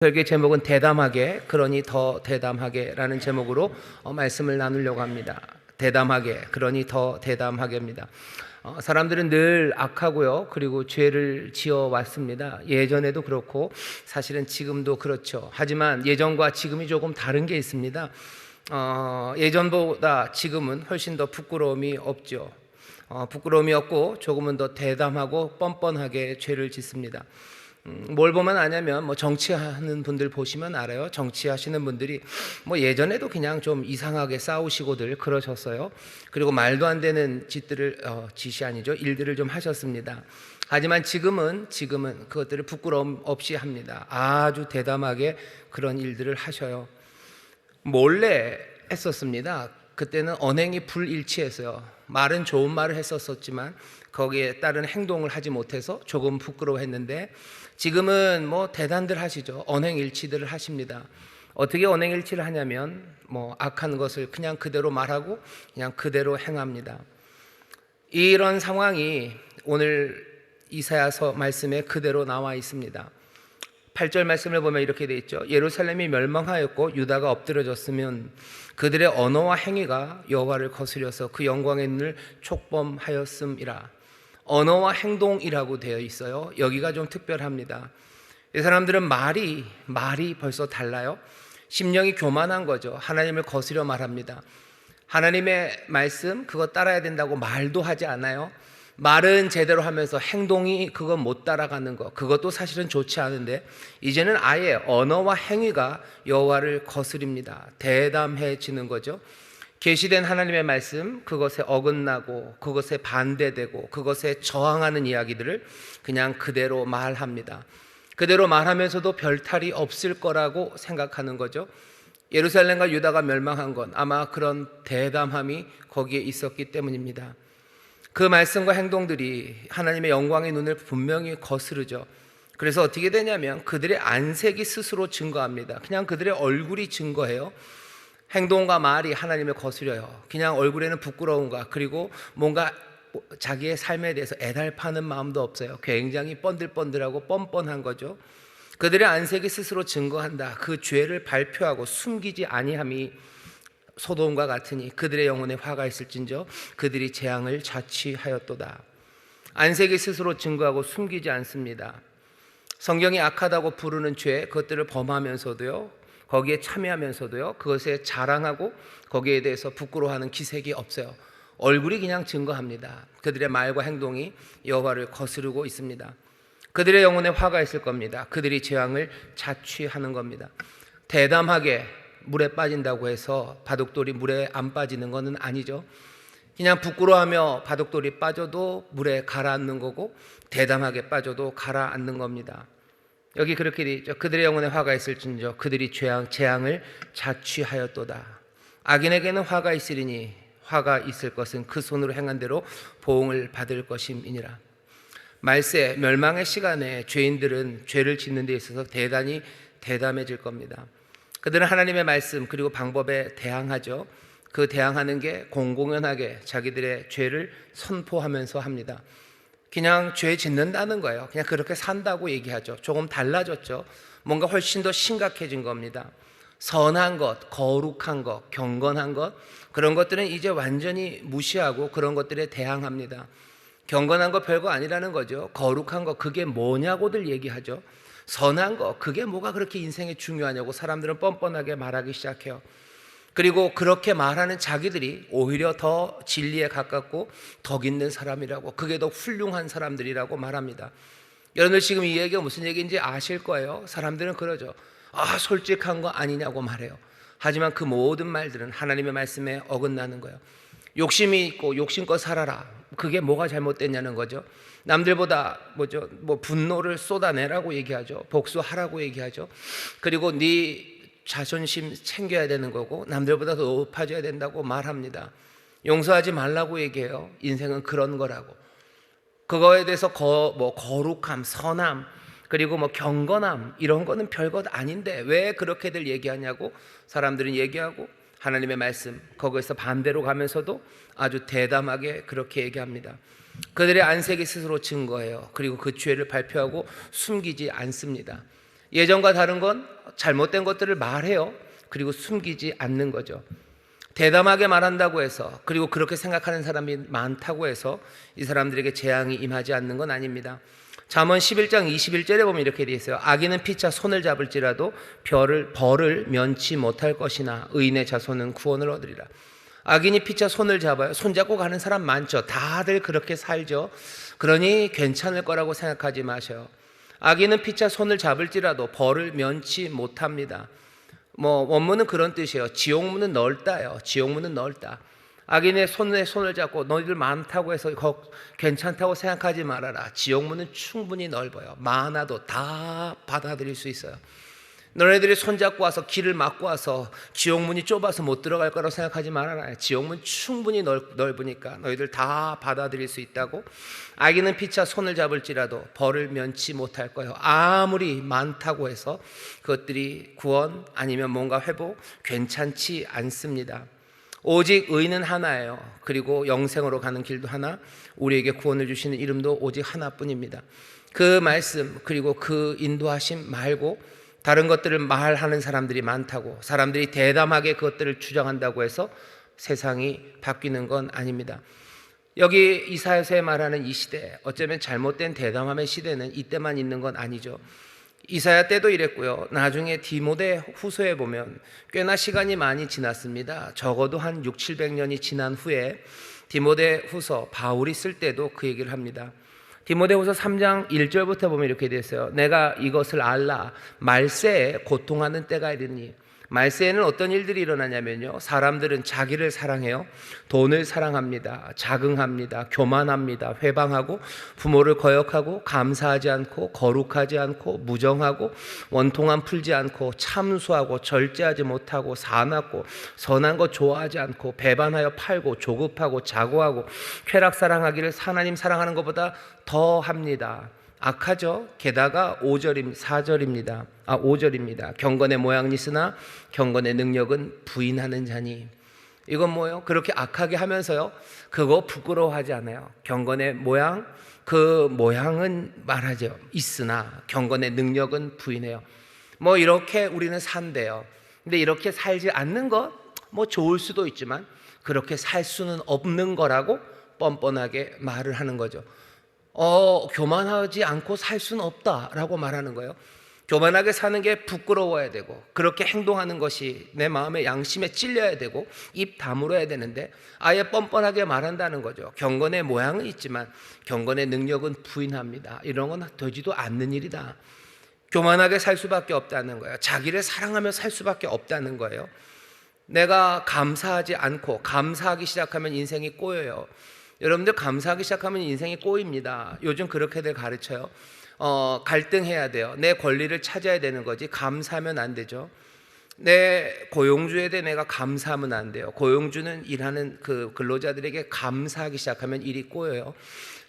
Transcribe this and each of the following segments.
설교 제목은 대담하게, 그러니 더 대담하게라는 제목으로 말씀을 나누려고 합니다. 대담하게, 그러니 더 대담하게입니다. 사람들은 늘 악하고요, 그리고 죄를 지어 왔습니다. 예전에도 그렇고 사실은 지금도 그렇죠. 하지만 예전과 지금이 조금 다른 게 있습니다. 예전보다 지금은 훨씬 더 부끄러움이 없죠. 부끄러움이 없고 조금은 더 대담하고 뻔뻔하게 죄를 짓습니다. 뭘 보면 아냐면 정치하는 분들 보시면 알아요. 정치하시는 분들이 예전에도 그냥 좀 이상하게 싸우시고들 그러셨어요. 그리고 말도 안 되는 짓이 아니죠, 일들을 좀 하셨습니다. 하지만 지금은 그것들을 부끄러움 없이 합니다. 아주 대담하게 그런 일들을 하셔요. 몰래 했었습니다. 그때는 언행이 불일치했어요. 말은 좋은 말을 했었지만 거기에 따른 행동을 하지 못해서 조금 부끄러워했는데, 지금은 대단들 하시죠. 언행일치들을 하십니다. 어떻게 언행일치를 하냐면 악한 것을 그냥 그대로 말하고 그냥 그대로 행합니다. 이런 상황이 오늘 이사야서 말씀에 그대로 나와 있습니다. 8절 말씀을 보면 이렇게 돼 있죠. 예루살렘이 멸망하였고 유다가 엎드려졌으면 그들의 언어와 행위가 여호와를 거스려서 그 영광의 눈을 촉범하였음이라. 언어와 행동이라고 되어 있어요. 여기가 좀 특별합니다. 이 사람들은 말이 벌써 달라요. 심령이 교만한 거죠. 하나님을 거스려 말합니다. 하나님의 말씀 그거 따라야 된다고 말도 하지 않아요. 말은 제대로 하면서 행동이 그건 못 따라가는 거, 그것도 사실은 좋지 않은데 이제는 아예 언어와 행위가 여호와를 거스립니다. 대담해지는 거죠. 계시된 하나님의 말씀, 그것에 어긋나고 그것에 반대되고 그것에 저항하는 이야기들을 그냥 그대로 말합니다. 그대로 말하면서도 별탈이 없을 거라고 생각하는 거죠. 예루살렘과 유다가 멸망한 건 아마 그런 대담함이 거기에 있었기 때문입니다. 그 말씀과 행동들이 하나님의 영광의 눈을 분명히 거스르죠. 그래서 어떻게 되냐면 그들의 안색이 스스로 증거합니다. 그냥 그들의 얼굴이 증거해요. 행동과 말이 하나님을 거스려요. 그냥 얼굴에는 부끄러움과 그리고 뭔가 자기의 삶에 대해서 애달파는 마음도 없어요. 굉장히 번들번들하고 뻔뻔한 거죠. 그들의 안색이 스스로 증거한다. 그 죄를 발표하고 숨기지 아니함이 소돔과 같으니 그들의 영혼에 화가 있을진저 그들이 재앙을 자취하였도다. 안색이 스스로 증거하고 숨기지 않습니다. 성경이 악하다고 부르는 죄, 그것들을 범하면서도요, 거기에 참여하면서도요, 그것에 자랑하고 거기에 대해서 부끄러워하는 기색이 없어요. 얼굴이 그냥 증거합니다. 그들의 말과 행동이 여호와를 거스르고 있습니다. 그들의 영혼에 화가 있을 겁니다. 그들이 재앙을 자취하는 겁니다. 대담하게 물에 빠진다고 해서 바둑돌이 물에 안 빠지는 것은 아니죠. 그냥 부끄러워하며 바둑돌이 빠져도 물에 가라앉는 거고 대담하게 빠져도 가라앉는 겁니다. 여기 그렇게 되어 있죠. 그들의 영혼에 화가 있을진저 그들이 재앙을 자취하였도다. 악인에게는 화가 있으리니 화가 있을 것은 그 손으로 행한 대로 보응을 받을 것임이니라. 말세 멸망의 시간에 죄인들은 죄를 짓는 데 있어서 대단히 대담해질 겁니다. 그들은 하나님의 말씀 그리고 방법에 대항하죠. 그 대항하는 게 공공연하게 자기들의 죄를 선포하면서 합니다. 그냥 죄 짓는다는 거예요. 그냥 그렇게 산다고 얘기하죠. 조금 달라졌죠. 뭔가 훨씬 더 심각해진 겁니다. 선한 것, 거룩한 것, 경건한 것, 그런 것들은 이제 완전히 무시하고 그런 것들에 대항합니다. 경건한 거 별거 아니라는 거죠. 거룩한 거 그게 뭐냐고들 얘기하죠. 선한 거 그게 뭐가 그렇게 인생에 중요하냐고 사람들은 뻔뻔하게 말하기 시작해요. 그리고 그렇게 말하는 자기들이 오히려 더 진리에 가깝고 덕 있는 사람이라고, 그게 더 훌륭한 사람들이라고 말합니다. 여러분들 지금 이 얘기가 무슨 얘기인지 아실 거예요. 사람들은 그러죠. 솔직한 거 아니냐고 말해요. 하지만 그 모든 말들은 하나님의 말씀에 어긋나는 거예요. 욕심이 있고 욕심껏 살아라. 그게 뭐가 잘못됐냐는 거죠. 남들보다 분노를 쏟아내라고 얘기하죠. 복수하라고 얘기하죠. 그리고 네 자존심 챙겨야 되는 거고 남들보다 더 높아져야 된다고 말합니다. 용서하지 말라고 얘기해요. 인생은 그런 거라고. 그거에 대해서 거룩함, 선함, 그리고 경건함 이런 거는 별것 아닌데 왜 그렇게들 얘기하냐고 사람들은 얘기하고, 하나님의 말씀 거기에서 반대로 가면서도 아주 대담하게 그렇게 얘기합니다. 그들의 안색이 스스로 증거해요. 그리고 그 죄를 발표하고 숨기지 않습니다. 예전과 다른 건 잘못된 것들을 말해요. 그리고 숨기지 않는 거죠. 대담하게 말한다고 해서, 그리고 그렇게 생각하는 사람이 많다고 해서 이 사람들에게 재앙이 임하지 않는 건 아닙니다. 잠언 11장 21절에 보면 이렇게 되어 있어요. 악인은 피차 손을 잡을지라도 벌을 면치 못할 것이나 의인의 자손은 구원을 얻으리라. 악인이 피차 손을 잡아요. 손잡고 가는 사람 많죠. 다들 그렇게 살죠. 그러니 괜찮을 거라고 생각하지 마셔요. 악인은 피차 손을 잡을지라도 벌을 면치 못합니다. 원문은 그런 뜻이에요. 지옥문은 넓다요. 지옥문은 넓다. 악인의 손을 잡고 너희들 많다고 해서 괜찮다고 생각하지 말아라. 지옥문은 충분히 넓어요. 많아도 다 받아들일 수 있어요. 너네들이 손잡고 와서 길을 막고 와서 지옥문이 좁아서 못 들어갈 거라고 생각하지 말아라. 지옥문 충분히 넓으니까 너희들 다 받아들일 수 있다고. 악인은 피차 손을 잡을지라도 벌을 면치 못할 거예요. 아무리 많다고 해서 그것들이 구원 아니면 뭔가 회복 괜찮지 않습니다. 오직 의인은 하나예요. 그리고 영생으로 가는 길도 하나, 우리에게 구원을 주시는 이름도 오직 하나뿐입니다. 그 말씀 그리고 그 인도하심 말고 다른 것들을 말하는 사람들이 많다고, 사람들이 대담하게 그것들을 주장한다고 해서 세상이 바뀌는 건 아닙니다. 여기 이사야서에 말하는 이 시대, 어쩌면 잘못된 대담함의 시대는 이때만 있는 건 아니죠. 이사야 때도 이랬고요. 나중에 디모데 후서에 보면 꽤나 시간이 많이 지났습니다. 적어도 한 600~700년이 지난 후에 디모데 후서 바울이 쓸 때도 그 얘기를 합니다. 디모데 후서 3장 1절부터 보면 이렇게 되어 있어요. 내가 이것을 알라. 말세에 고통하는 때가 이르니. 말세에는 어떤 일들이 일어나냐면요, 사람들은 자기를 사랑해요. 돈을 사랑합니다. 자긍합니다. 교만합니다. 회방하고 부모를 거역하고 감사하지 않고 거룩하지 않고 무정하고 원통함 풀지 않고 참수하고 절제하지 못하고 사납고 선한 것 좋아하지 않고 배반하여 팔고 조급하고 자고하고 쾌락 사랑하기를 하나님 사랑하는 것보다 더 합니다. 악하죠. 게다가 4절입니다. 경건의 모양이 있으나 경건의 능력은 부인하는 자니. 이건 뭐예요? 그렇게 악하게 하면서요, 그거 부끄러워하지 않아요. 경건의 모양, 그 모양은 말하죠. 있으나 경건의 능력은 부인해요. 이렇게 우리는 산대요. 근데 이렇게 살지 않는 것, 좋을 수도 있지만 그렇게 살 수는 없는 거라고 뻔뻔하게 말을 하는 거죠. 교만하지 않고 살 수는 없다라고 말하는 거예요. 교만하게 사는 게 부끄러워야 되고, 그렇게 행동하는 것이 내 마음의 양심에 찔려야 되고 입 다물어야 되는데 아예 뻔뻔하게 말한다는 거죠. 경건의 모양은 있지만 경건의 능력은 부인합니다. 이런 건 되지도 않는 일이다. 교만하게 살 수밖에 없다는 거예요. 자기를 사랑하며 살 수밖에 없다는 거예요. 내가 감사하지 않고 감사하기 시작하면 인생이 꼬여요. 여러분들 감사하기 시작하면 인생이 꼬입니다. 요즘 그렇게들 가르쳐요. 갈등해야 돼요. 내 권리를 찾아야 되는 거지 감사하면 안 되죠. 내 고용주에 대해 내가 감사하면 안 돼요. 고용주는 일하는 그 근로자들에게 감사하기 시작하면 일이 꼬여요.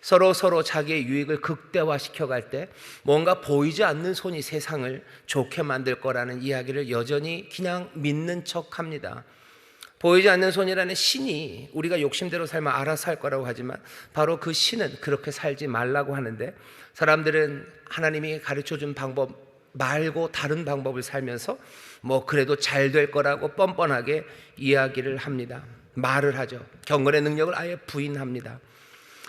서로 자기의 유익을 극대화시켜 갈 때 뭔가 보이지 않는 손이 세상을 좋게 만들 거라는 이야기를 여전히 그냥 믿는 척합니다. 보이지 않는 손이라는 신이 우리가 욕심대로 살면 알아서 할 거라고 하지만 바로 그 신은 그렇게 살지 말라고 하는데, 사람들은 하나님이 가르쳐준 방법 말고 다른 방법을 살면서 그래도 잘 될 거라고 뻔뻔하게 이야기를 합니다. 말을 하죠. 경건의 능력을 아예 부인합니다.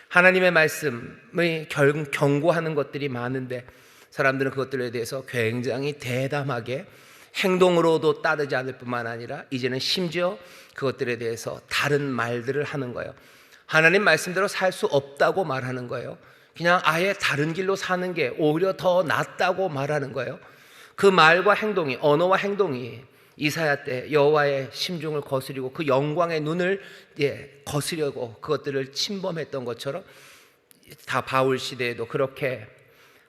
하나님의 말씀의 경고하는 것들이 많은데 사람들은 그것들에 대해서 굉장히 대담하게 행동으로도 따르지 않을 뿐만 아니라 이제는 심지어 그것들에 대해서 다른 말들을 하는 거예요. 하나님 말씀대로 살 수 없다고 말하는 거예요. 그냥 아예 다른 길로 사는 게 오히려 더 낫다고 말하는 거예요. 그 말과 행동이, 언어와 행동이 이사야 때 여호와의 심중을 거스리고 그 영광의 눈을 거스려고 그것들을 침범했던 것처럼 다 바울 시대에도 그렇게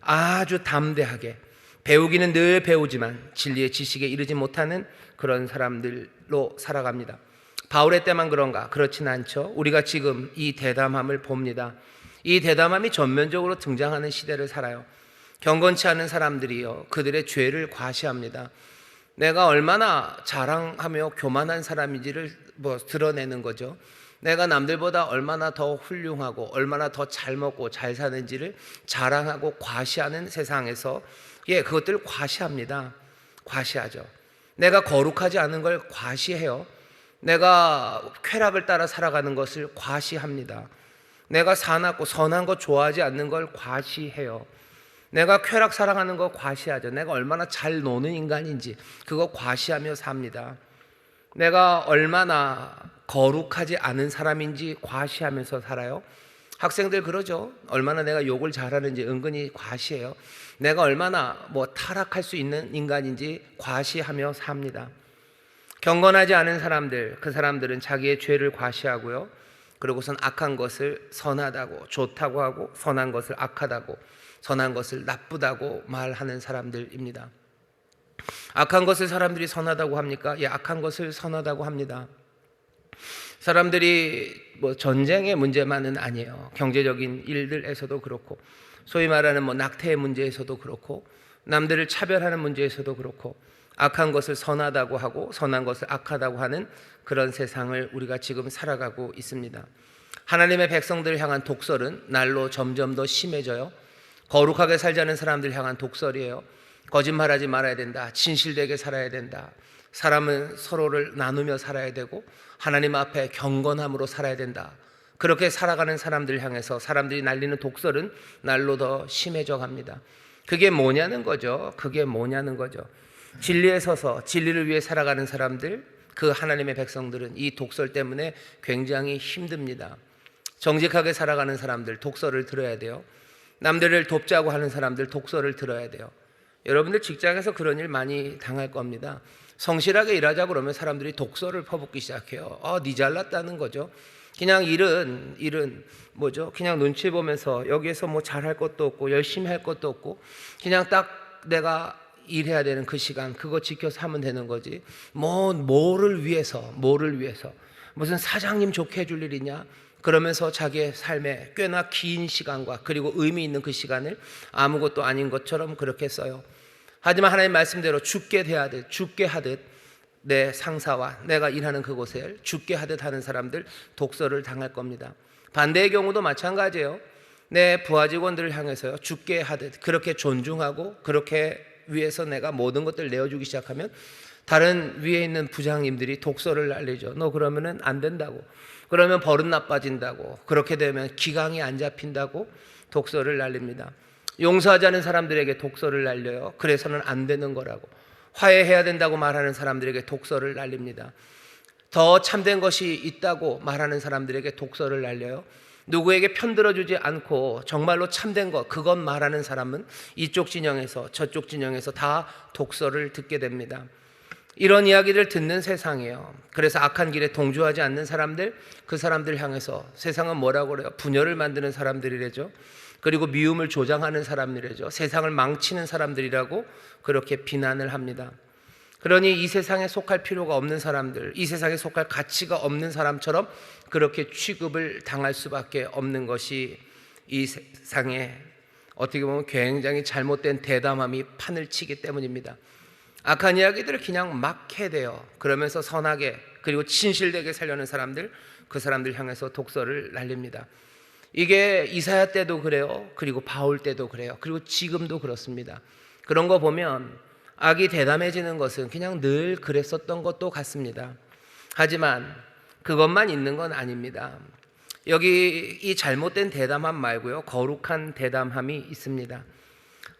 아주 담대하게 배우기는 늘 배우지만 진리의 지식에 이르지 못하는 그런 사람들로 살아갑니다. 바울의 때만 그런가? 그렇진 않죠. 우리가 지금 이 대담함을 봅니다. 이 대담함이 전면적으로 등장하는 시대를 살아요. 경건치 않은 사람들이요, 그들의 죄를 과시합니다. 내가 얼마나 자랑하며 교만한 사람인지를 드러내는 거죠. 내가 남들보다 얼마나 더 훌륭하고 얼마나 더 잘 먹고 잘 사는지를 자랑하고 과시하는 세상에서 예, 그것들 과시합니다. 과시하죠. 내가 거룩하지 않은 걸 과시해요. 내가 쾌락을 따라 살아가는 것을 과시합니다. 내가 사납고 선한 것 좋아하지 않는 걸 과시해요. 내가 쾌락 사랑하는 거 과시하죠. 내가 얼마나 잘 노는 인간인지 그거 과시하며 삽니다. 내가 얼마나 거룩하지 않은 사람인지 과시하면서 살아요. 학생들 그러죠. 얼마나 내가 욕을 잘하는지 은근히 과시해요. 내가 얼마나 타락할 수 있는 인간인지 과시하며 삽니다. 경건하지 않은 사람들, 그 사람들은 자기의 죄를 과시하고요. 그러고선 악한 것을 선하다고, 좋다고 하고, 선한 것을 악하다고, 선한 것을 나쁘다고 말하는 사람들입니다. 악한 것을 사람들이 선하다고 합니까? 예, 악한 것을 선하다고 합니다. 사람들이 전쟁의 문제만은 아니에요. 경제적인 일들에서도 그렇고, 소위 말하는 낙태의 문제에서도 그렇고, 남들을 차별하는 문제에서도 그렇고, 악한 것을 선하다고 하고 선한 것을 악하다고 하는 그런 세상을 우리가 지금 살아가고 있습니다. 하나님의 백성들을 향한 독설은 날로 점점 더 심해져요. 거룩하게 살자는 사람들 향한 독설이에요. 거짓말하지 말아야 된다. 진실되게 살아야 된다. 사람은 서로를 나누며 살아야 되고 하나님 앞에 경건함으로 살아야 된다. 그렇게 살아가는 사람들 향해서 사람들이 날리는 독설은 날로 더 심해져 갑니다. 그게 뭐냐는 거죠. 진리에 서서 진리를 위해 살아가는 사람들, 그 하나님의 백성들은 이 독설 때문에 굉장히 힘듭니다. 정직하게 살아가는 사람들 독설을 들어야 돼요. 남들을 돕자고 하는 사람들 독설을 들어야 돼요. 여러분들 직장에서 그런 일 많이 당할 겁니다. 성실하게 일하자 그러면 사람들이 독설을 퍼붓기 시작해요. 네 잘났다는 거죠. 그냥 일은 그냥 눈치 보면서 여기에서 잘할 것도 없고 열심히 할 것도 없고 그냥 딱 내가 일해야 되는 그 시간 그거 지켜서 하면 되는 거지. 뭐를 위해서 무슨 사장님 좋게 해줄 일이냐 그러면서 자기의 삶에 꽤나 긴 시간과 그리고 의미 있는 그 시간을 아무것도 아닌 것처럼 그렇게 써요. 하지만 하나님 말씀대로 죽게 하듯 내 상사와 내가 일하는 그곳에 죽게 하듯 하는 사람들 독설을 당할 겁니다. 반대의 경우도 마찬가지예요. 내 부하 직원들을 향해서요 죽게 하듯 그렇게 존중하고 그렇게 위해서 내가 모든 것들을 내어주기 시작하면 다른 위에 있는 부장님들이 독설을 날리죠. 너 그러면은 안 된다고, 그러면 버릇 나빠진다고, 그렇게 되면 기강이 안 잡힌다고 독설을 날립니다. 용서하지 않은 사람들에게 독설을 날려요. 그래서는 안 되는 거라고. 화해해야 된다고 말하는 사람들에게 독설을 날립니다. 더 참된 것이 있다고 말하는 사람들에게 독설을 날려요. 누구에게 편들어주지 않고 정말로 참된 것 그것 말하는 사람은 이쪽 진영에서 저쪽 진영에서 다 독설을 듣게 됩니다. 이런 이야기를 듣는 세상이에요. 그래서 악한 길에 동조하지 않는 사람들, 그 사람들 향해서 세상은 뭐라고 그래요? 분열을 만드는 사람들이래죠. 그리고 미움을 조장하는 사람들이래죠. 세상을 망치는 사람들이라고 그렇게 비난을 합니다. 그러니 이 세상에 속할 필요가 없는 사람들, 이 세상에 속할 가치가 없는 사람처럼 그렇게 취급을 당할 수밖에 없는 것이 이 세상에 어떻게 보면 굉장히 잘못된 대담함이 판을 치기 때문입니다. 악한 이야기들을 그냥 막 해대요. 그러면서 선하게 그리고 진실되게 살려는 사람들, 그 사람들 향해서 독설을 날립니다. 이게 이사야 때도 그래요. 그리고 바울 때도 그래요. 그리고 지금도 그렇습니다. 그런 거 보면 악이 대담해지는 것은 그냥 늘 그랬었던 것도 같습니다. 하지만 그것만 있는 건 아닙니다. 여기 이 잘못된 대담함 말고요 거룩한 대담함이 있습니다.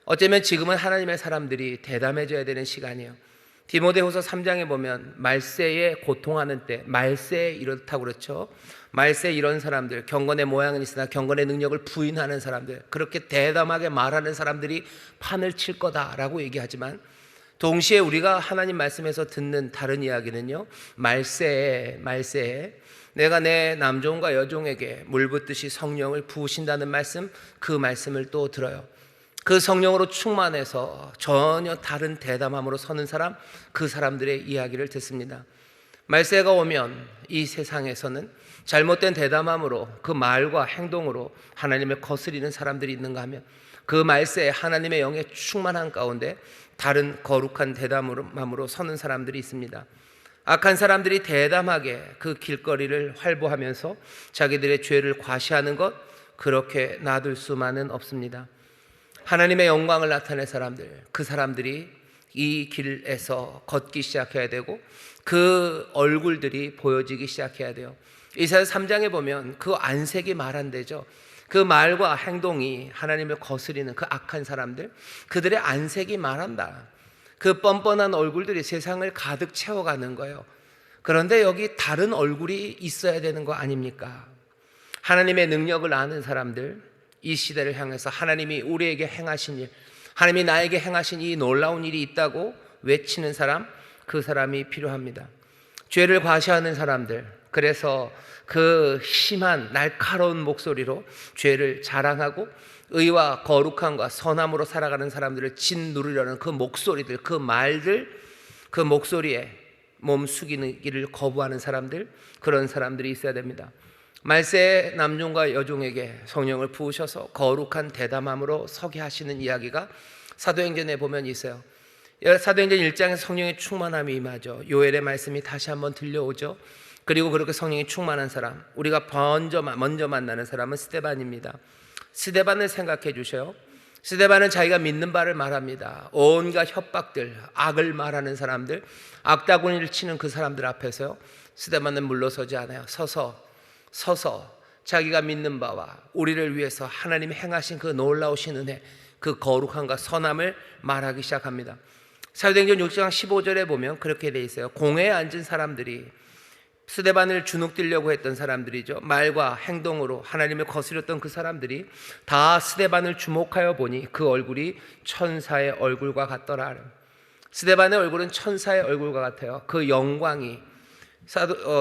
어쩌면 지금은 하나님의 사람들이 대담해져야 되는 시간이에요. 디모데후서 3장에 보면 말세에 고통하는 때, 말세에 이렇다고 그렇죠. 말세에 이런 사람들, 경건의 모양은 있으나 경건의 능력을 부인하는 사람들, 그렇게 대담하게 말하는 사람들이 판을 칠 거다라고 얘기하지만 동시에 우리가 하나님 말씀에서 듣는 다른 이야기는요, 말세에 내가 내 남종과 여종에게 물 붓듯이 성령을 부으신다는 말씀, 그 말씀을 또 들어요. 그 성령으로 충만해서 전혀 다른 대담함으로 서는 사람, 그 사람들의 이야기를 듣습니다. 말세가 오면 이 세상에서는 잘못된 대담함으로 그 말과 행동으로 하나님을 거스리는 사람들이 있는가 하면 그 말세에 하나님의 영에 충만한 가운데 다른 거룩한 대담함으로 서는 사람들이 있습니다. 악한 사람들이 대담하게 그 길거리를 활보하면서 자기들의 죄를 과시하는 것, 그렇게 놔둘 수만은 없습니다. 하나님의 영광을 나타낸 사람들, 그 사람들이 이 길에서 걷기 시작해야 되고 그 얼굴들이 보여지기 시작해야 돼요. 이사야 3장에 보면 그 안색이 말한대죠. 그 말과 행동이 하나님을 거스리는 그 악한 사람들, 그들의 안색이 말한다. 그 뻔뻔한 얼굴들이 세상을 가득 채워가는 거예요. 그런데 여기 다른 얼굴이 있어야 되는 거 아닙니까? 하나님의 능력을 아는 사람들, 이 시대를 향해서 하나님이 우리에게 행하신 일, 하나님이 나에게 행하신 이 놀라운 일이 있다고 외치는 사람, 그 사람이 필요합니다. 죄를 과시하는 사람들, 그래서 그 심한 날카로운 목소리로 죄를 자랑하고 의와 거룩함과 선함으로 살아가는 사람들을 짓누르려는 그 목소리들, 그 말들, 그 목소리에 몸 숙이기를 거부하는 사람들, 그런 사람들이 있어야 됩니다. 말세의 남종과 여종에게 성령을 부으셔서 거룩한 대담함으로 서게 하시는 이야기가 사도행전에 보면 있어요. 사도행전 1장에 성령의 충만함이 임하죠. 요엘의 말씀이 다시 한번 들려오죠. 그리고 그렇게 성령이 충만한 사람, 우리가 먼저 만나는 사람은 스데반입니다. 스데반을 생각해 주셔요. 스데반은 자기가 믿는 바를 말합니다. 온갖 협박들, 악을 말하는 사람들, 악다구니를 치는 그 사람들 앞에서요, 스데반은 물러서지 않아요. 서서 자기가 믿는 바와 우리를 위해서 하나님이 행하신 그 놀라우신 은혜, 그 거룩함과 선함을 말하기 시작합니다. 사도행전 6장 15절에 보면 그렇게 돼 있어요. 공회에 앉은 사람들이 스데반을 주눅들려고 했던 사람들이죠. 말과 행동으로 하나님을 거스렸던 그 사람들이 다 스데반을 주목하여 보니 그 얼굴이 천사의 얼굴과 같더라. 스데반의 얼굴은 천사의 얼굴과 같아요. 그 영광이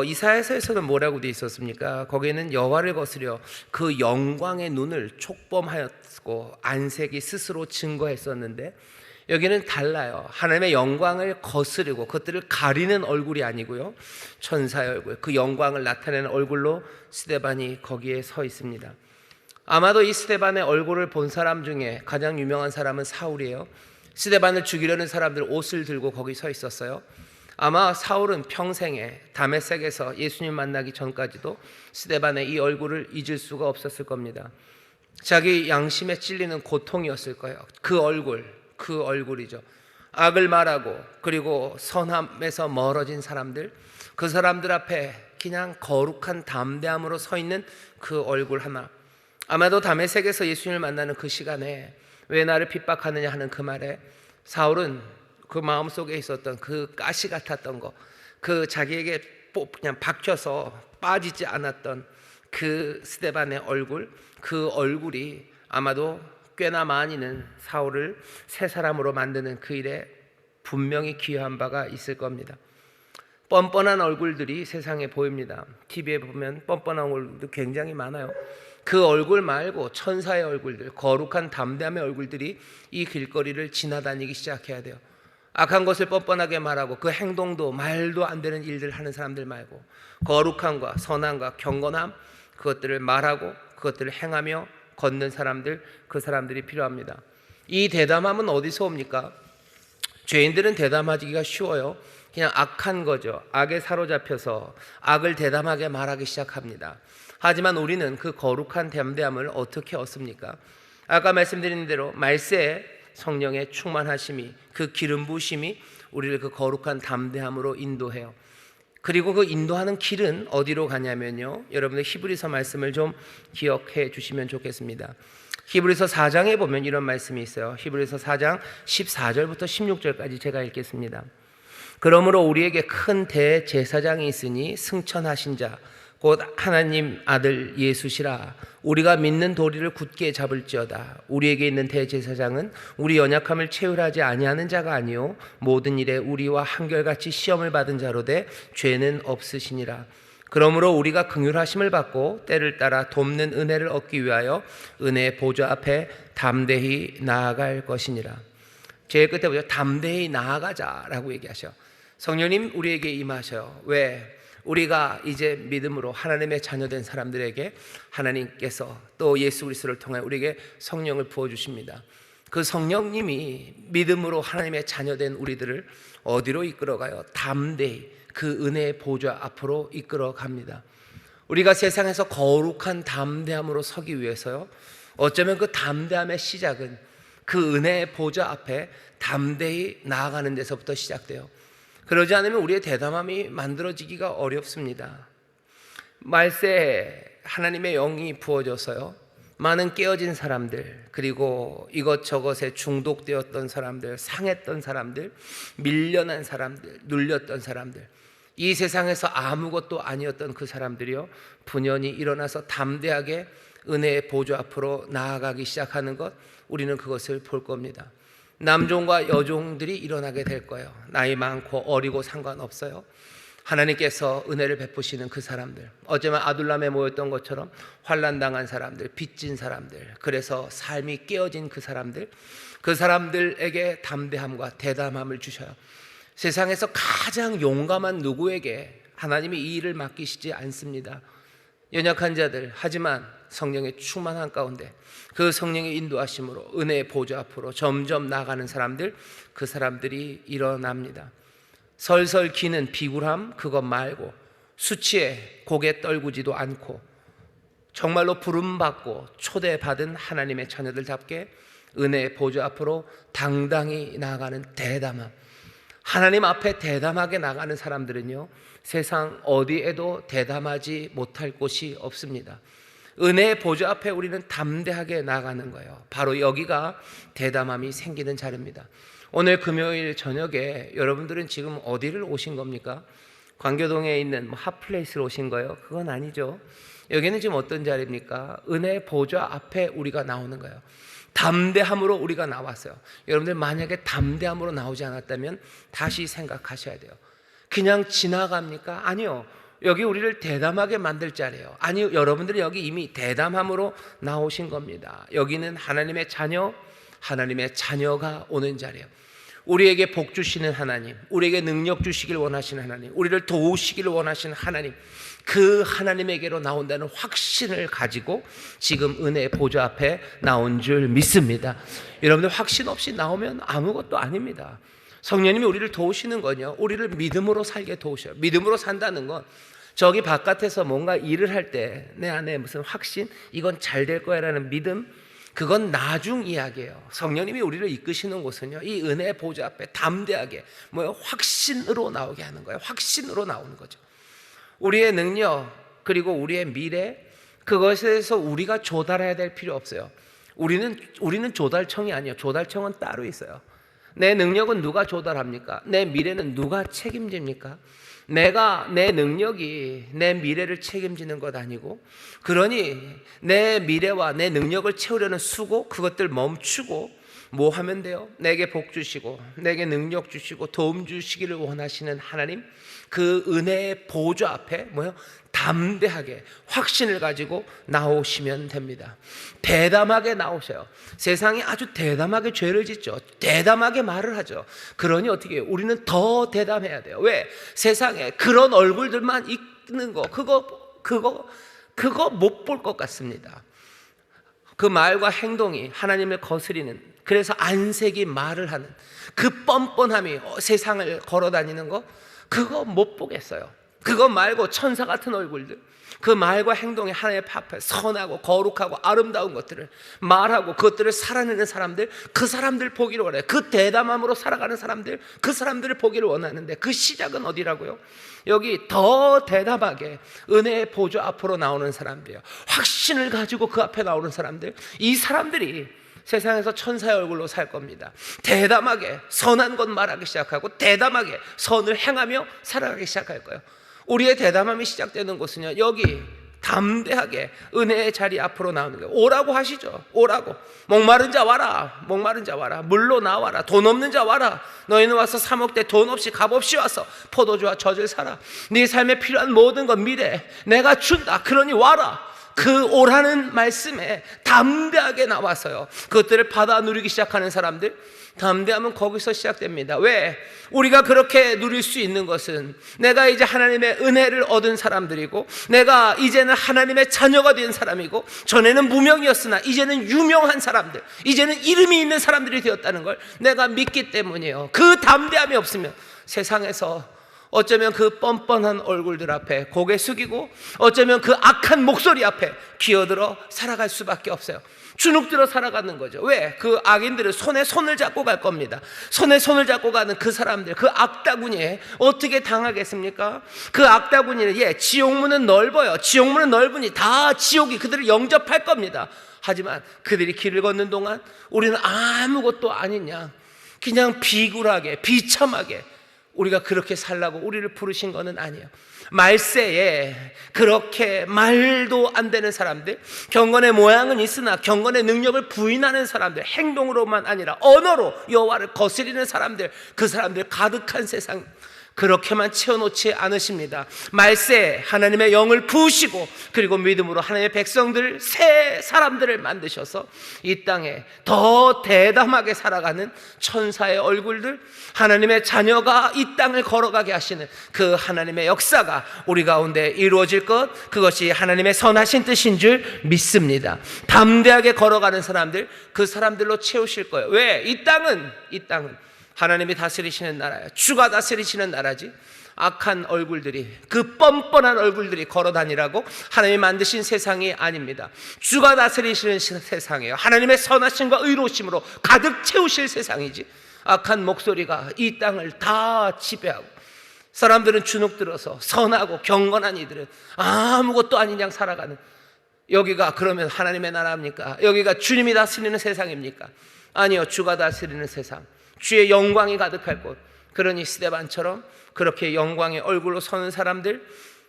이사야서에서는 뭐라고 되어 있었습니까? 거기에는 여호와를 거스려 그 영광의 눈을 촉범하였고 안색이 스스로 증거했었는데, 여기는 달라요. 하나님의 영광을 거스르고 그것들을 가리는 얼굴이 아니고요, 천사의 얼굴, 그 영광을 나타내는 얼굴로 스데반이 거기에 서 있습니다. 아마도 이 스데반의 얼굴을 본 사람 중에 가장 유명한 사람은 사울이에요. 스데반을 죽이려는 사람들 옷을 들고 거기 서 있었어요. 아마 사울은 평생에 다메섹에서 예수님 만나기 전까지도 스데반의 이 얼굴을 잊을 수가 없었을 겁니다. 자기 양심에 찔리는 고통이었을 거예요. 그 얼굴이죠. 악을 말하고 그리고 선함에서 멀어진 사람들, 그 사람들 앞에 그냥 거룩한 담대함으로 서 있는 그 얼굴 하나. 아마도 다메섹에서 예수님을 만나는 그 시간에 왜 나를 핍박하느냐 하는 그 말에 사울은 그 마음속에 있었던 그 가시 같았던 거, 그 자기에게 그냥 박혀서 빠지지 않았던 그 스데반의 얼굴, 그 얼굴이 아마도 꽤나 많이는 사울을 새 사람으로 만드는 그 일에 분명히 기여한 바가 있을 겁니다. 뻔뻔한 얼굴들이 세상에 보입니다. TV에 보면 뻔뻔한 얼굴도 굉장히 많아요. 그 얼굴 말고 천사의 얼굴들, 거룩한 담대함의 얼굴들이 이 길거리를 지나다니기 시작해야 돼요. 악한 것을 뻔뻔하게 말하고 그 행동도 말도 안 되는 일들을 하는 사람들 말고 거룩함과 선함과 경건함, 그것들을 말하고 그것들을 행하며 걷는 사람들, 그 사람들이 필요합니다. 이 대담함은 어디서 옵니까? 죄인들은 대담하기가 쉬워요. 그냥 악한 거죠. 악에 사로잡혀서 악을 대담하게 말하기 시작합니다. 하지만 우리는 그 거룩한 담대함을 어떻게 얻습니까? 아까 말씀드린 대로 말세에 성령의 충만하심이, 그 기름 부으심이 우리를 그 거룩한 담대함으로 인도해요. 그리고 그 인도하는 길은 어디로 가냐면요, 여러분들 히브리서 말씀을 좀 기억해 주시면 좋겠습니다. 히브리서 4장에 보면 이런 말씀이 있어요. 히브리서 4장 14절부터 16절까지 제가 읽겠습니다. 그러므로 우리에게 큰 대제사장이 있으니 승천하신 자 곧 하나님 아들 예수시라. 우리가 믿는 도리를 굳게 잡을지어다. 우리에게 있는 대제사장은 우리 연약함을 체휼하지 아니하는 자가 아니요 모든 일에 우리와 한결같이 시험을 받은 자로 돼 죄는 없으시니라. 그러므로 우리가 긍휼하심을 받고 때를 따라 돕는 은혜를 얻기 위하여 은혜의 보좌 앞에 담대히 나아갈 것이니라. 제일 끝에 보죠. 담대히 나아가자라고 얘기하셔. 성령님 우리에게 임하셔요. 왜? 우리가 이제 믿음으로 하나님의 자녀된 사람들에게 하나님께서 또 예수 그리스도를 통해 우리에게 성령을 부어주십니다. 그 성령님이 믿음으로 하나님의 자녀된 우리들을 어디로 이끌어가요? 담대히 그 은혜의 보좌 앞으로 이끌어갑니다. 우리가 세상에서 거룩한 담대함으로 서기 위해서요, 어쩌면 그 담대함의 시작은 그 은혜의 보좌 앞에 담대히 나아가는 데서부터 시작돼요. 그러지 않으면 우리의 대담함이 만들어지기가 어렵습니다. 말세에 하나님의 영이 부어져서요, 많은 깨어진 사람들, 그리고 이것저것에 중독되었던 사람들, 상했던 사람들, 밀려난 사람들, 눌렸던 사람들, 이 세상에서 아무것도 아니었던 그 사람들이요, 분연히 일어나서 담대하게 은혜의 보좌 앞으로 나아가기 시작하는 것, 우리는 그것을 볼 겁니다. 남종과 여종들이 일어나게 될 거예요. 나이 많고 어리고 상관없어요. 하나님께서 은혜를 베푸시는 그 사람들, 어제만 아둘람에 모였던 것처럼 환난당한 사람들, 빚진 사람들, 그래서 삶이 깨어진 그 사람들에게 담대함과 대담함을 주셔요. 세상에서 가장 용감한 누구에게 하나님이 이 일을 맡기시지 않습니다. 연약한 자들, 하지만 성령의 충만한 가운데 그 성령의 인도하심으로 은혜의 보좌 앞으로 점점 나아가는 사람들, 그 사람들이 일어납니다. 설설 기는 비굴함 그것 말고, 수치에 고개 떨구지도 않고, 정말로 부름받고 초대받은 하나님의 자녀들답게 은혜의 보좌 앞으로 당당히 나아가는 대담함, 하나님 앞에 대담하게 나가는 사람들은요, 세상 어디에도 대담하지 못할 곳이 없습니다. 은혜의 보좌 앞에 우리는 담대하게 나가는 거예요. 바로 여기가 대담함이 생기는 자리입니다. 오늘 금요일 저녁에 여러분들은 지금 어디를 오신 겁니까? 광교동에 있는 핫플레이스로 오신 거예요? 그건 아니죠. 여기는 지금 어떤 자리입니까? 은혜의 보좌 앞에 우리가 나오는 거예요. 담대함으로 우리가 나왔어요. 여러분들 만약에 담대함으로 나오지 않았다면 다시 생각하셔야 돼요. 그냥 지나갑니까? 아니요. 여기 우리를 대담하게 만들 자리예요. 아니요, 여러분들은 여기 이미 대담함으로 나오신 겁니다. 여기는 하나님의 자녀, 하나님의 자녀가 오는 자리예요. 우리에게 복 주시는 하나님, 우리에게 능력 주시길 원하시는 하나님, 우리를 도우시기를 원하시는 하나님, 그 하나님에게로 나온다는 확신을 가지고 지금 은혜의 보좌 앞에 나온 줄 믿습니다. 여러분들 확신 없이 나오면 아무것도 아닙니다. 성령님이 우리를 도우시는 건요, 우리를 믿음으로 살게 도우셔요. 믿음으로 산다는 건 저기 바깥에서 뭔가 일을 할 때 내 안에 무슨 확신, 이건 잘 될 거야 라는 믿음, 그건 나중 이야기예요. 성령님이 우리를 이끄시는 곳은요, 이 은혜의 보좌 앞에 담대하게 확신으로 나오게 하는 거예요. 확신으로 나오는 거죠. 우리의 능력, 그리고 우리의 미래, 그것에서 우리가 조달해야 될 필요 없어요. 우리는 조달청이 아니에요. 조달청은 따로 있어요. 내 능력은 누가 조달합니까? 내 미래는 누가 책임집니까? 내 능력이 내 미래를 책임지는 것 아니고, 그러니 내 미래와 내 능력을 채우려는 수고, 그것들 멈추고 뭐 하면 돼요? 내게 복 주시고 내게 능력 주시고 도움 주시기를 원하시는 하나님, 그 은혜의 보좌 앞에 담대하게 확신을 가지고 나오시면 됩니다. 대담하게 나오셔요. 세상이 아주 대담하게 죄를 짓죠. 대담하게 말을 하죠. 그러니 어떻게 해요? 우리는 더 대담해야 돼요. 왜? 세상에 그런 얼굴들만 있는 거, 그거 못 볼 것 같습니다. 그 말과 행동이 하나님을 거스리는, 그래서 안색이 말을 하는 그 뻔뻔함이 세상을 걸어다니는 거, 그거 못 보겠어요. 그거 말고 천사 같은 얼굴들, 그 말과 행동이 하나님 앞에 선하고 거룩하고 아름다운 것들을 말하고 그것들을 살아내는 사람들, 그 사람들 보기를 원해요. 그 대담함으로 살아가는 사람들, 그 사람들을 보기를 원하는데, 그 시작은 어디라고요? 여기 더 대담하게 은혜의 보좌 앞으로 나오는 사람들이에요. 확신을 가지고 그 앞에 나오는 사람들, 이 사람들이 세상에서 천사의 얼굴로 살 겁니다. 대담하게 선한 것 말하기 시작하고 대담하게 선을 행하며 살아가기 시작할 거예요. 우리의 대담함이 시작되는 곳은요, 여기 담대하게 은혜의 자리 앞으로 나오는 거예요. 오라고 하시죠. 오라고. 목마른 자 와라. 목마른 자 와라. 물로 나와라. 돈 없는 자 와라. 너희는 와서 사 먹되 돈 없이 값 없이 와서 포도주와 젖을 사라. 네 삶에 필요한 모든 것 미래 내가 준다. 그러니 와라. 그 오라는 말씀에 담대하게 나와서요, 그것들을 받아 누리기 시작하는 사람들, 담대함은 거기서 시작됩니다. 왜? 우리가 그렇게 누릴 수 있는 것은 내가 이제 하나님의 은혜를 얻은 사람들이고, 내가 이제는 하나님의 자녀가 된 사람이고, 전에는 무명이었으나 이제는 유명한 사람들, 이제는 이름이 있는 사람들이 되었다는 걸 내가 믿기 때문이에요. 그 담대함이 없으면 세상에서 어쩌면 그 뻔뻔한 얼굴들 앞에 고개 숙이고 어쩌면 그 악한 목소리 앞에 기어들어 살아갈 수밖에 없어요. 주눅들어 살아가는 거죠. 왜? 그 악인들은 손에 손을 잡고 갈 겁니다. 손에 손을 잡고 가는 그 사람들, 그 악다구니에 어떻게 당하겠습니까? 그 악다구니는 지옥문은 넓어요. 지옥문은 넓으니 다 지옥이 그들을 영접할 겁니다. 하지만 그들이 길을 걷는 동안 우리는 아무것도 아닌 양 그냥 비굴하게 비참하게 우리가 그렇게 살라고 우리를 부르신 것은 아니에요. 말세에 그렇게 말도 안 되는 사람들, 경건의 모양은 있으나 경건의 능력을 부인하는 사람들, 행동으로만 아니라 언어로 여호와를 거스리는 사람들, 그 사람들 가득한 세상, 그렇게만 채워놓지 않으십니다. 말세에 하나님의 영을 부으시고 그리고 믿음으로 하나님의 백성들, 새 사람들을 만드셔서 이 땅에 더 대담하게 살아가는 천사의 얼굴들, 하나님의 자녀가 이 땅을 걸어가게 하시는 그 하나님의 역사가 우리 가운데 이루어질 것, 그것이 하나님의 선하신 뜻인 줄 믿습니다. 담대하게 걸어가는 사람들, 그 사람들로 채우실 거예요. 왜? 이 땅은 하나님이 다스리시는 나라예요. 주가 다스리시는 나라지. 악한 얼굴들이, 그 뻔뻔한 얼굴들이 걸어다니라고 하나님이 만드신 세상이 아닙니다. 주가 다스리시는 세상이에요. 하나님의 선하심과 의로우심으로 가득 채우실 세상이지. 악한 목소리가 이 땅을 다 지배하고 사람들은 주눅들어서 선하고 경건한 이들은 아무것도 아닌 양 살아가는, 여기가 그러면 하나님의 나라입니까? 여기가 주님이 다스리는 세상입니까? 아니요, 주가 다스리는 세상, 주의 영광이 가득할 곳. 그러니 스데반처럼 그렇게 영광의 얼굴로 서는 사람들,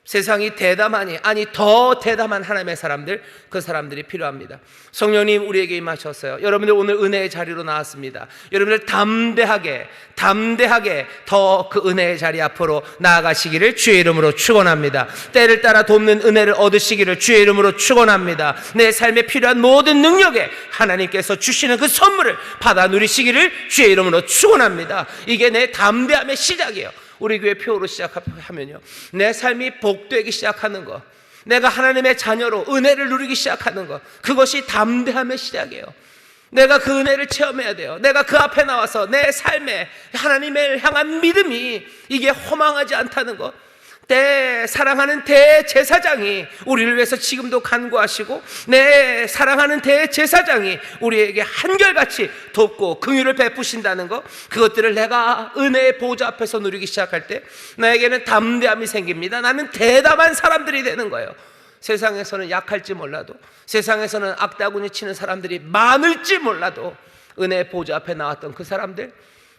세상이 대담하니 아니 더 대담한 하나님의 사람들, 그 사람들이 필요합니다. 성령님 우리에게 임하셨어요. 여러분들 오늘 은혜의 자리로 나왔습니다. 여러분들 담대하게 더 그 은혜의 자리 앞으로 나아가시기를 주의 이름으로 축원합니다. 때를 따라 돕는 은혜를 얻으시기를 주의 이름으로 축원합니다. 내 삶에 필요한 모든 능력에 하나님께서 주시는 그 선물을 받아 누리시기를 주의 이름으로 축원합니다. 이게 내 담대함의 시작이에요. 우리 교회 표로 시작하면요, 내 삶이 복되기 시작하는 것, 내가 하나님의 자녀로 은혜를 누리기 시작하는 것, 그것이 담대함의 시작이에요. 내가 그 은혜를 체험해야 돼요. 내가 그 앞에 나와서 내 삶에 하나님을 향한 믿음이 이게 허망하지 않다는 것, 사랑하는 대제사장이 우리를 위해서 지금도 간구하시고 내 사랑하는 대제사장이 우리에게 한결같이 돕고 긍휼을 베푸신다는 것, 그것들을 내가 은혜의 보좌 앞에서 누리기 시작할 때 나에게는 담대함이 생깁니다. 나는 대담한 사람들이 되는 거예요. 세상에서는 약할지 몰라도, 세상에서는 악다구니 치는 사람들이 많을지 몰라도 은혜의 보좌 앞에 나왔던 그 사람들,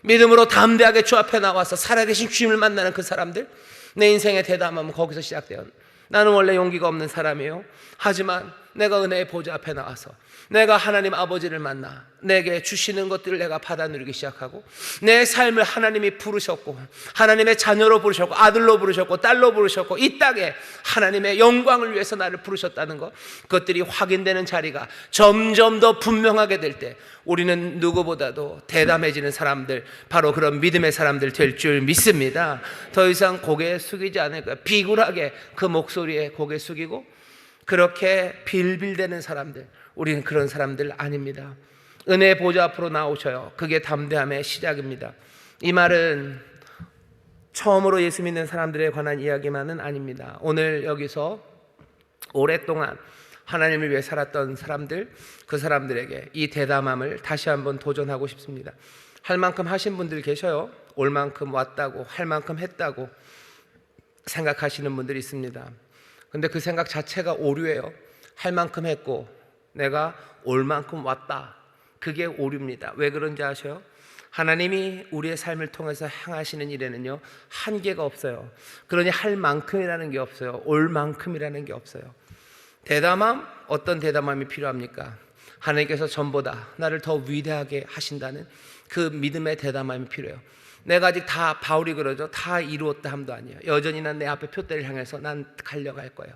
믿음으로 담대하게 주 앞에 나와서 살아계신 주님을 만나는 그 사람들, 내 인생의 대담함은 거기서 시작돼요. 나는 원래 용기가 없는 사람이에요. 하지만 내가 은혜의 보좌 앞에 나와서 내가 하나님 아버지를 만나 내게 주시는 것들을 내가 받아 누리기 시작하고, 내 삶을 하나님이 부르셨고 하나님의 자녀로 부르셨고 아들로 부르셨고 딸로 부르셨고 이 땅에 하나님의 영광을 위해서 나를 부르셨다는 것, 그것들이 확인되는 자리가 점점 더 분명하게 될 때 우리는 누구보다도 대담해지는 사람들, 바로 그런 믿음의 사람들 될 줄 믿습니다. 더 이상 고개 숙이지 않을 거예요. 비굴하게 그 목소리에 고개 숙이고 그렇게 빌빌대는 사람들, 우리는 그런 사람들 아닙니다. 은혜의 보좌 앞으로 나오셔요. 그게 담대함의 시작입니다. 이 말은 처음으로 예수 믿는 사람들에 관한 이야기만은 아닙니다. 오늘 여기서 오랫동안 하나님을 위해 살았던 사람들, 그 사람들에게 이 대담함을 다시 한번 도전하고 싶습니다. 할 만큼 하신 분들 계셔요. 올 만큼 왔다고, 할 만큼 했다고 생각하시는 분들이 있습니다. 근데 그 생각 자체가 오류예요. 할 만큼 했고 내가 올 만큼 왔다, 그게 오류입니다. 왜 그런지 아셔요? 하나님이 우리의 삶을 통해서 행하시는 일에는요 한계가 없어요. 그러니 할 만큼이라는 게 없어요. 올 만큼이라는 게 없어요. 대담함, 어떤 대담함이 필요합니까? 하나님께서 전보다 나를 더 위대하게 하신다는 그 믿음의 대담함이 필요해요. 내가 아직 다, 바울이 그러죠, 다 이루었다 함도 아니에요. 여전히 난 내 앞에 표대를 향해서 난 달려갈 거예요.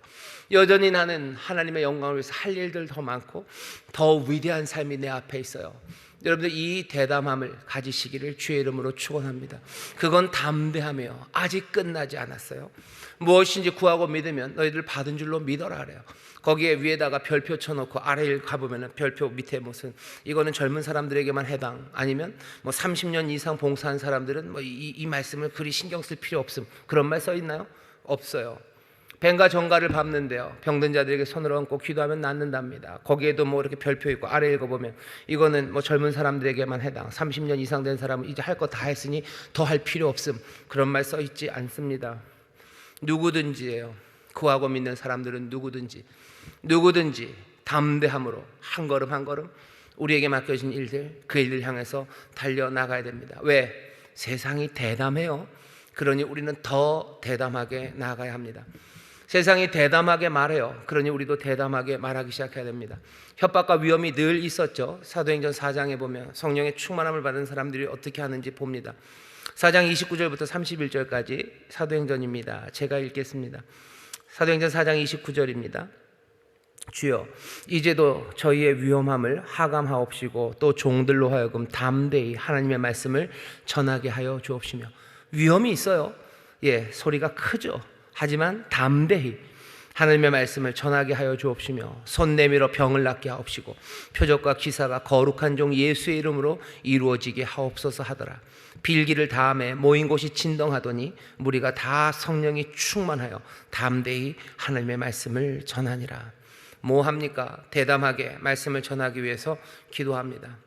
여전히 나는 하나님의 영광을 위해서 할 일들 더 많고 더 위대한 삶이 내 앞에 있어요. 여러분들 이 대담함을 가지시기를 주의 이름으로 축원합니다. 그건 담대함이에요. 아직 끝나지 않았어요. 무엇인지 구하고 믿으면 너희들 받은 줄로 믿어라 그래요. 거기에 위에다가 별표 쳐놓고 아래에 가보면 별표 밑에 무슨, 이거는 젊은 사람들에게만 해당, 아니면 뭐 30년 이상 봉사한 사람들은 뭐 이 말씀을 그리 신경 쓸 필요 없음, 그런 말 써 있나요? 없어요. 뱀과 정갈을 밟는데요, 병든 자들에게 손을 얹고 기도하면 낫는답니다. 거기에도 뭐 이렇게 별표 있고 아래 읽어보면 이거는 뭐 젊은 사람들에게만 해당, 30년 이상 된 사람은 이제 할 거 다 했으니 더 할 필요 없음, 그런 말 써 있지 않습니다. 누구든지예요. 구하고 믿는 사람들은 누구든지 담대함으로 한 걸음 한 걸음 우리에게 맡겨진 일들, 그 일을 향해서 달려나가야 됩니다. 왜? 세상이 대담해요. 그러니 우리는 더 대담하게 나아가야 합니다. 세상이 대담하게 말해요. 그러니 우리도 대담하게 말하기 시작해야 됩니다. 협박과 위험이 늘 있었죠. 사도행전 4장에 보면 성령의 충만함을 받은 사람들이 어떻게 하는지 봅니다. 4장 29절부터 31절까지 사도행전입니다. 제가 읽겠습니다. 사도행전 4장 29절입니다. 주여, 이제도 저희의 위험함을 하감하옵시고 또 종들로 하여금 담대히 하나님의 말씀을 전하게 하여 주옵시며. 위험이 있어요. 예, 소리가 크죠. 하지만 담대히 하나님의 말씀을 전하게 하여 주옵시며 손 내밀어 병을 낫게 하옵시고 표적과 기사가 거룩한 종 예수의 이름으로 이루어지게 하옵소서 하더라. 빌기를 다음에 모인 곳이 진동하더니 무리가 다 성령이 충만하여 담대히 하나님의 말씀을 전하니라. 뭐 합니까? 대담하게 말씀을 전하기 위해서 기도합니다.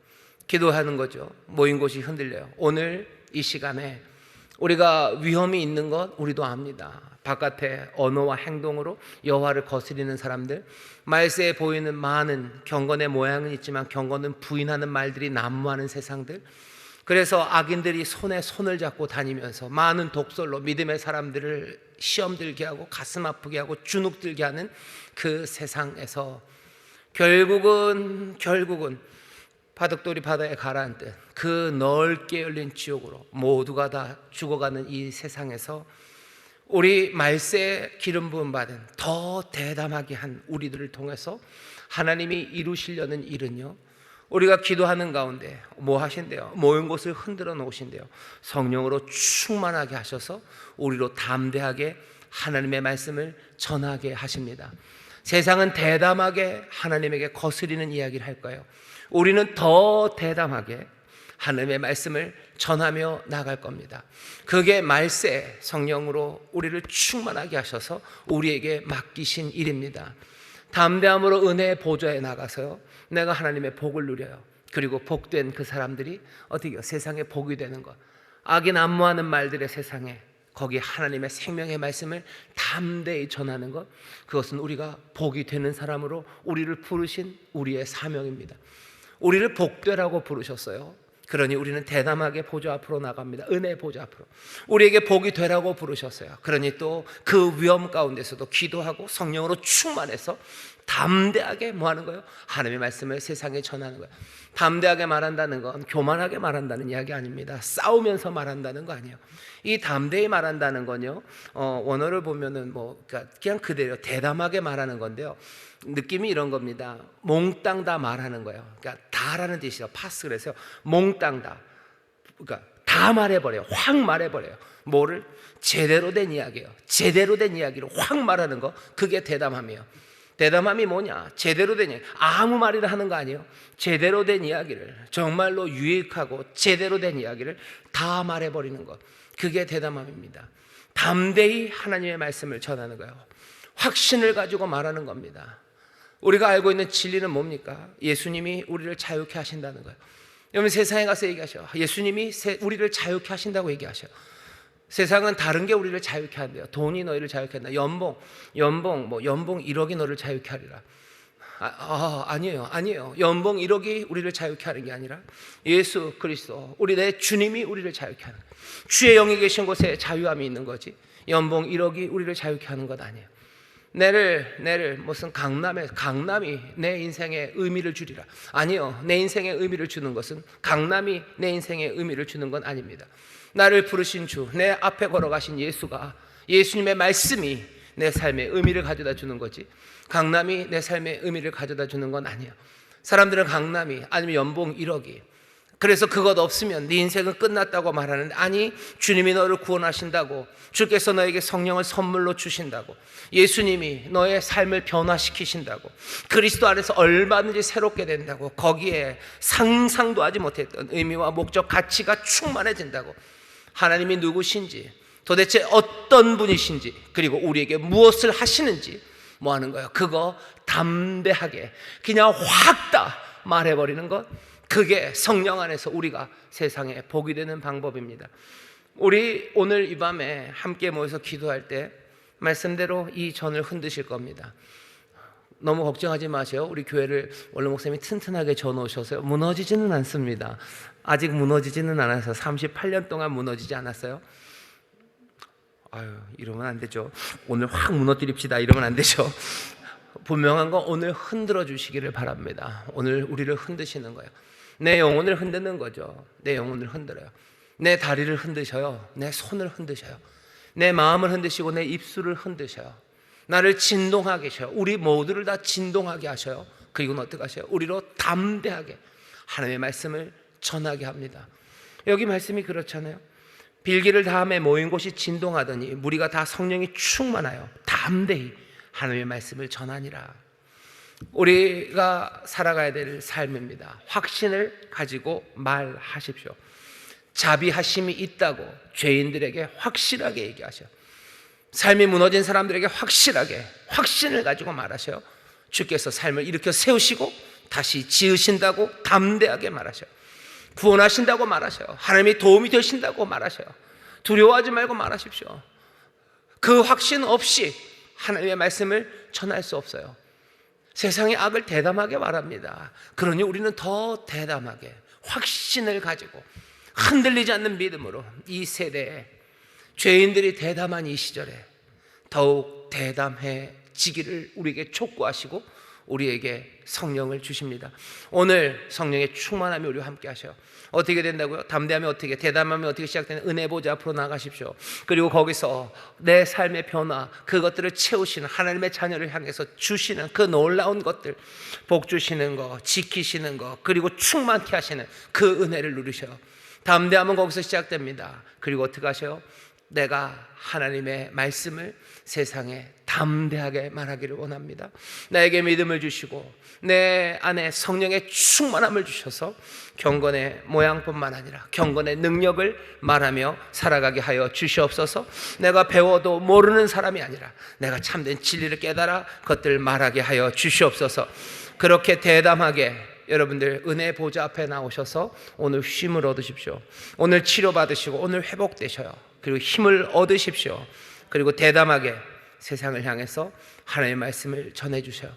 기도하는 거죠. 모인 곳이 흔들려요. 오늘 이 시간에 우리가 위험이 있는 것 우리도 압니다. 바깥의 언어와 행동으로 여호와를 거스리는 사람들, 말세에 보이는 많은 경건의 모양은 있지만 경건은 부인하는 말들이 난무하는 세상들, 그래서 악인들이 손에 손을 잡고 다니면서 많은 독설로 믿음의 사람들을 시험 들게 하고 가슴 아프게 하고 주눅 들게 하는 그 세상에서 결국은 바둑돌이 바다에 가라앉듯 그 넓게 열린 지옥으로 모두가 다 죽어가는 이 세상에서 우리 말세에 기름 부음 받은 더 대담하게 한 우리들을 통해서 하나님이 이루시려는 일은요, 우리가 기도하는 가운데 뭐 하신대요? 모인 곳을 흔들어 놓으신대요. 성령으로 충만하게 하셔서 우리로 담대하게 하나님의 말씀을 전하게 하십니다. 세상은 대담하게 하나님에게 거스리는 이야기를 할 거예요. 우리는 더 대담하게 하나님의 말씀을 전하며 나갈 겁니다. 그게 말세 성령으로 우리를 충만하게 하셔서 우리에게 맡기신 일입니다. 담대함으로 은혜의 보좌에 나가서요, 내가 하나님의 복을 누려요. 그리고 복된 그 사람들이 어떻게 세상에 복이 되는 것, 악이 난무하는 말들의 세상에 거기 하나님의 생명의 말씀을 담대히 전하는 것, 그것은 우리가 복이 되는 사람으로 우리를 부르신 우리의 사명입니다. 우리를 복되라고 부르셨어요. 그러니 우리는 대담하게 보좌 앞으로 나갑니다. 은혜의 보좌 앞으로. 우리에게 복이 되라고 부르셨어요. 그러니 또 그 위험 가운데서도 기도하고 성령으로 충만해서 담대하게 뭐 하는 거예요? 하나님의 말씀을 세상에 전하는 거예요. 담대하게 말한다는 건 교만하게 말한다는 이야기 아닙니다. 싸우면서 말한다는 거 아니에요. 이 담대히 말한다는 건요, 원어를 보면은 뭐 그냥 그대로 대담하게 말하는 건데요, 느낌이 이런 겁니다. 몽땅 다 말하는 거예요. 그러니까 다라는 뜻이죠. 파스. 그래서 몽땅 다, 그러니까 다 말해버려요. 확 말해버려요. 뭐를? 제대로 된 이야기예요. 제대로 된 이야기를 확 말하는 거, 그게 대담함이에요. 대담함이 뭐냐? 제대로 된 이야기. 아무 말이나 하는 거 아니에요. 제대로 된 이야기를, 정말로 유익하고 제대로 된 이야기를 다 말해버리는 것, 그게 대담함입니다. 담대히 하나님의 말씀을 전하는 거예요. 확신을 가지고 말하는 겁니다. 우리가 알고 있는 진리는 뭡니까? 예수님이 우리를 자유케 하신다는 거예요. 여러분, 세상에 가서 얘기하셔. 예수님이 우리를 자유케 하신다고 얘기하셔. 세상은 다른 게 우리를 자유케 한대요. 돈이 너희를 자유케 한다. 연봉 1억이 너를 자유케 하리라. 아니에요. 연봉 1억이 우리를 자유케 하는 게 아니라 예수 그리스도, 우리 내 주님이 우리를 자유케 하는 거예요. 주의 영이 계신 곳에 자유함이 있는 거지, 연봉 1억이 우리를 자유케 하는 것 아니에요. 내를 무슨 강남이 내 인생에 의미를 주리라. 아니요, 내 인생에 의미를 주는 것은 강남이 내 인생에 의미를 주는 건 아닙니다. 나를 부르신 주, 내 앞에 걸어가신 예수가, 예수님의 말씀이 내 삶에 의미를 가져다 주는 거지, 강남이 내 삶에 의미를 가져다 주는 건 아니에요. 사람들은 강남이, 아니면 연봉 1억이, 그래서 그것 없으면 네 인생은 끝났다고 말하는데, 아니, 주님이 너를 구원하신다고, 주께서 너에게 성령을 선물로 주신다고, 예수님이 너의 삶을 변화시키신다고, 그리스도 안에서 얼마든지 새롭게 된다고, 거기에 상상도 하지 못했던 의미와 목적, 가치가 충만해진다고, 하나님이 누구신지, 도대체 어떤 분이신지, 그리고 우리에게 무엇을 하시는지 뭐 하는 거예요? 그거 담대하게 그냥 확 다 말해버리는 것, 그게 성령 안에서 우리가 세상에 복이 되는 방법입니다. 우리 오늘 이 밤에 함께 모여서 기도할 때 말씀대로 이 전을 흔드실 겁니다. 너무 걱정하지 마세요. 우리 교회를 원로 목사님이 튼튼하게 져놓으셔서 무너지지는 않습니다. 아직 무너지지는 않아서 38년 동안 무너지지 않았어요. 아유, 이러면 안 되죠. 오늘 확 무너뜨립시다, 이러면 안 되죠. 분명한 건 오늘 흔들어 주시기를 바랍니다. 오늘 우리를 흔드시는 거예요. 내 영혼을 흔드는 거죠. 내 영혼을 흔들어요. 내 다리를 흔드셔요. 내 손을 흔드셔요. 내 마음을 흔드시고 내 입술을 흔드셔요. 나를 진동하게 하셔요. 우리 모두를 다 진동하게 하셔요. 그리고는 어떻게 하셔요? 우리로 담대하게 하나님의 말씀을 전하게 합니다. 여기 말씀이 그렇잖아요. 빌기를 다음에 모인 곳이 진동하더니 무리가 다 성령이 충만하여 담대히 하나님의 말씀을 전하니라. 우리가 살아가야 될 삶입니다. 확신을 가지고 말하십시오. 자비하심이 있다고 죄인들에게 확실하게 얘기하셔. 삶이 무너진 사람들에게 확실하게 확신을 가지고 말하셔요. 주께서 삶을 일으켜 세우시고 다시 지으신다고 담대하게 말하셔요. 구원하신다고 말하셔요. 하나님이 도움이 되신다고 말하셔요. 두려워하지 말고 말하십시오. 그 확신 없이 하나님의 말씀을 전할 수 없어요. 세상의 악을 대담하게 말합니다. 그러니 우리는 더 대담하게 확신을 가지고 흔들리지 않는 믿음으로 이 세대에 죄인들이 대담한 이 시절에 더욱 대담해지기를 우리에게 촉구하시고 우리에게 성령을 주십니다. 오늘 성령의 충만함이 우리와 함께 하셔요. 어떻게 된다고요? 담대하면 어떻게, 대담하면 어떻게 시작되는? 은혜 보좌 앞으로 나가십시오. 그리고 거기서 내 삶의 변화, 그것들을 채우시는 하나님의 자녀를 향해서 주시는 그 놀라운 것들, 복 주시는 거, 지키시는 거, 그리고 충만케 하시는 그 은혜를 누리셔요. 담대하면 거기서 시작됩니다. 그리고 어떻게 하셔요? 내가 하나님의 말씀을 세상에 담대하게 말하기를 원합니다. 나에게 믿음을 주시고 내 안에 성령의 충만함을 주셔서 경건의 모양뿐만 아니라 경건의 능력을 말하며 살아가게 하여 주시옵소서. 내가 배워도 모르는 사람이 아니라 내가 참된 진리를 깨달아 그것들을 말하게 하여 주시옵소서. 그렇게 대담하게 여러분들 은혜 보좌 앞에 나오셔서 오늘 쉼을 얻으십시오. 오늘 치료받으시고 오늘 회복되셔요. 그리고 힘을 얻으십시오. 그리고 대담하게 세상을 향해서 하나님의 말씀을 전해주셔요.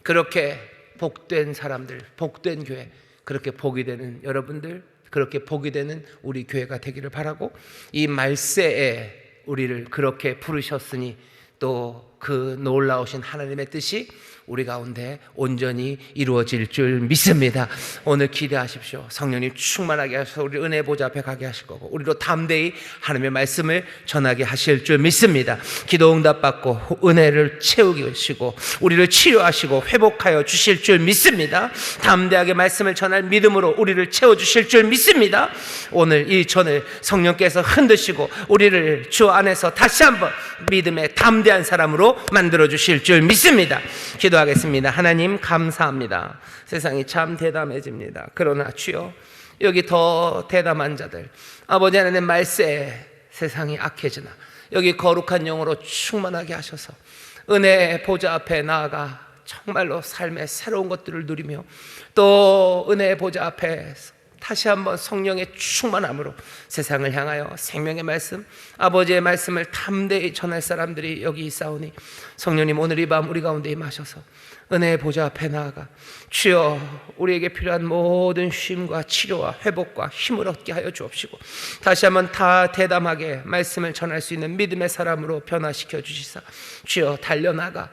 그렇게 복된 사람들, 복된 교회, 그렇게 복이 되는 여러분들, 그렇게 복이 되는 우리 교회가 되기를 바라고, 이 말세에 우리를 그렇게 부르셨으니 또 그 놀라우신 하나님의 뜻이 우리 가운데 온전히 이루어질 줄 믿습니다. 오늘 기대하십시오. 성령님 충만하게 하셔서 우리 은혜 보좌 앞에 가게 하실 거고 우리로 담대히 하나님의 말씀을 전하게 하실 줄 믿습니다. 기도 응답 받고 은혜를 채우시고 우리를 치료하시고 회복하여 주실 줄 믿습니다. 담대하게 말씀을 전할 믿음으로 우리를 채워주실 줄 믿습니다. 오늘 이 전을 성령께서 흔드시고 우리를 주 안에서 다시 한번 믿음의 담대한 사람으로 만들어주실 줄 믿습니다. 기도하겠습니다. 하나님 감사합니다. 세상이 참 대담해집니다. 그러나 주여, 여기 더 대담한 자들, 아버지 하나님 말세에 세상이 악해지나 여기 거룩한 영으로 충만하게 하셔서 은혜 보좌 앞에 나아가 정말로 삶의 새로운 것들을 누리며 또 은혜 보좌 앞에 다시 한번 성령의 충만함으로 세상을 향하여 생명의 말씀, 아버지의 말씀을 담대히 전할 사람들이 여기 있사오니 성령님 오늘 이 밤 우리 가운데 임하셔서 은혜의 보좌 앞에 나아가 주여 우리에게 필요한 모든 쉼과 치료와 회복과 힘을 얻게 하여 주옵시고 다시 한번 다 대담하게 말씀을 전할 수 있는 믿음의 사람으로 변화시켜 주시사 주여 달려나가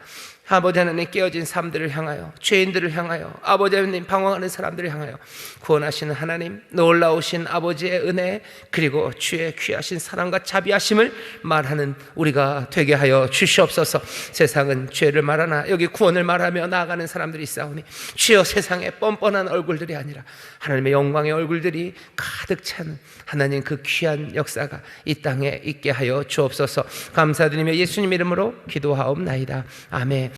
아버지 하나님 깨어진 삶들을 향하여 죄인들을 향하여 아버지 하나님 방황하는 사람들을 향하여 구원하시는 하나님 놀라우신 아버지의 은혜 그리고 주의 귀하신 사랑과 자비하심을 말하는 우리가 되게 하여 주시옵소서. 세상은 죄를 말하나 여기 구원을 말하며 기도하며 나아가는 사람들이 있사오니 주여 세상에 뻔뻔한 얼굴들이 아니라 하나님의 영광의 얼굴들이 가득 찬 하나님 그 귀한 역사가 이 땅에 있게 하여 주옵소서. 감사드리며 예수님 이름으로 기도하옵나이다. 아멘.